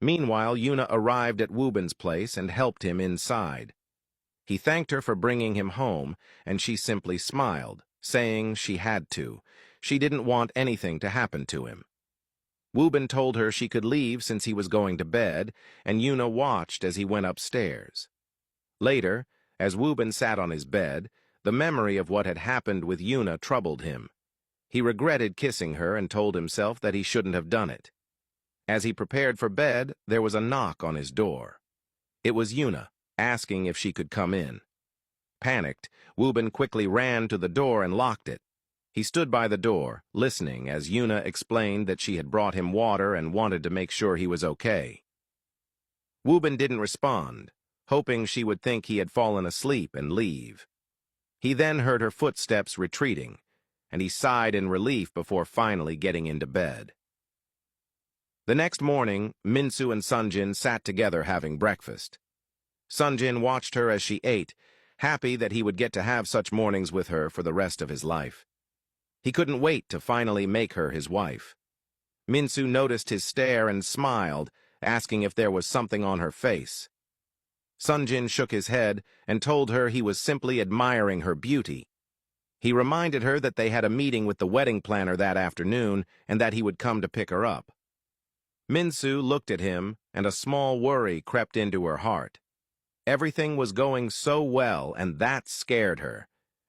Meanwhile, Yuna arrived at Woobin's place and helped him inside. He thanked her for bringing him home, and she simply smiled, saying she had to. She didn't want anything to happen to him. Woobin told her she could leave since he was going to bed, and Yuna watched as he went upstairs. Later, as Woobin sat on his bed, the memory of what had happened with Yuna troubled him. He regretted kissing her and told himself that he shouldn't have done it. As he prepared for bed, there was a knock on his door. It was Yuna, asking if she could come in. Panicked, Woobin quickly ran to the door and locked it. He stood by the door, listening as Yuna explained that she had brought him water and wanted to make sure he was okay. Woobin didn't respond, hoping she would think he had fallen asleep and leave. He then heard her footsteps retreating, and he sighed in relief before finally getting into bed. The next morning, Minsu and Sonjin sat together having breakfast. Sonjin watched her as she ate, happy that he would get to have such mornings with her for the rest of his life. He couldn't wait to finally make her his wife. Minsu noticed his stare and smiled, asking if there was something on her face. Sonjin shook his head and told her he was simply admiring her beauty. He reminded her that they had a meeting with the wedding planner that afternoon and that he would come to pick her up. Minsu looked at him, and a small worry crept into her heart. Everything was going so well, and that scared her.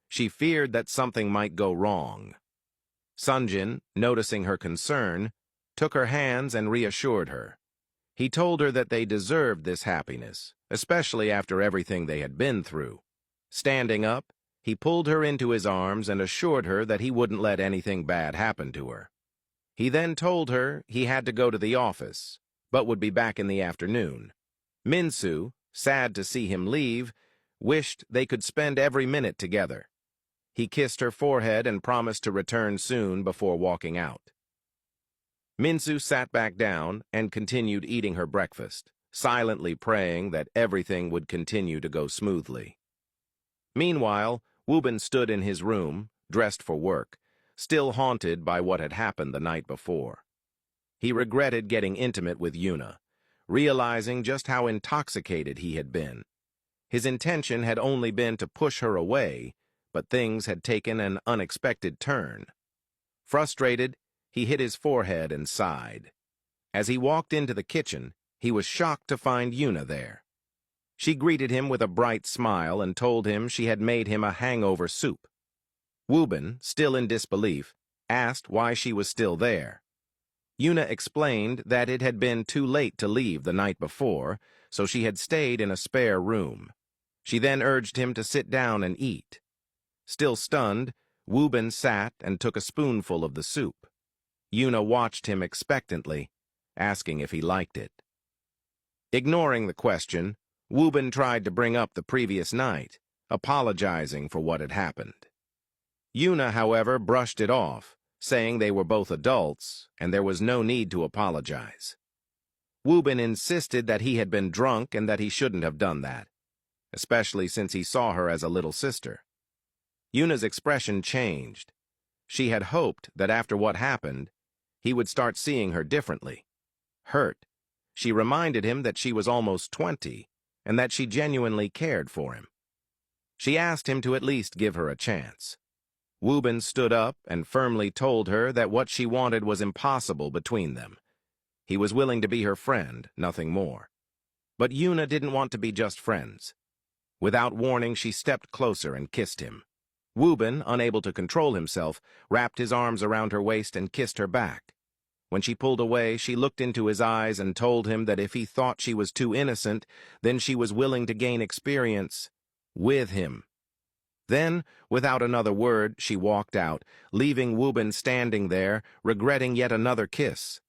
She feared that something might go wrong. Sonjin, noticing her concern, took her hands and reassured her. He told her that they deserved this happiness, especially after everything they had been through. Standing up, he pulled her into his arms and assured her that he wouldn't let anything bad happen to her. He then told her he had to go to the office, but would be back in the afternoon. Minsu, sad to see him leave, wished they could spend every minute together. He kissed her forehead and promised to return soon before walking out. Minsu sat back down and continued eating her breakfast, silently praying that everything would continue to go smoothly. Meanwhile, Woobin stood in his room, dressed for work, still haunted by what had happened the night before. He regretted getting intimate with Yuna, realizing just how intoxicated he had been. His intention had only been to push her away, but things had taken an unexpected turn. Frustrated, he hit his forehead and sighed. As he walked into the kitchen, he was shocked to find Yuna there. She greeted him with a bright smile and told him she had made him a hangover soup. Woobin, still in disbelief, asked why she was still there. Yuna explained that it had been too late to leave the night before, so she had stayed in a spare room. She then urged him to sit down and eat. Still stunned, Woobin sat and took a spoonful of the soup. Yuna watched him expectantly, asking if he liked it. Ignoring the question, Woobin tried to bring up the previous night, apologizing for what had happened. Yuna, however, brushed it off, saying they were both adults and there was no need to apologize. Woobin insisted that he had been drunk and that he shouldn't have done that, especially since he saw her as a little sister. Yuna's expression changed. She had hoped that after what happened, he would start seeing her differently. Hurt, she reminded him that she was almost 20 and that she genuinely cared for him. She asked him to at least give her a chance. Woobin stood up and firmly told her that what she wanted was impossible between them. He was willing to be her friend, nothing more. But Yuna didn't want to be just friends. Without warning, she stepped closer and kissed him. Woobin, unable to control himself, wrapped his arms around her waist and kissed her back. When she pulled away, she looked into his eyes and told him that if he thought she was too innocent, then she was willing to gain experience with him. Then, without another word, she walked out, leaving Woobin standing there, regretting yet another kiss.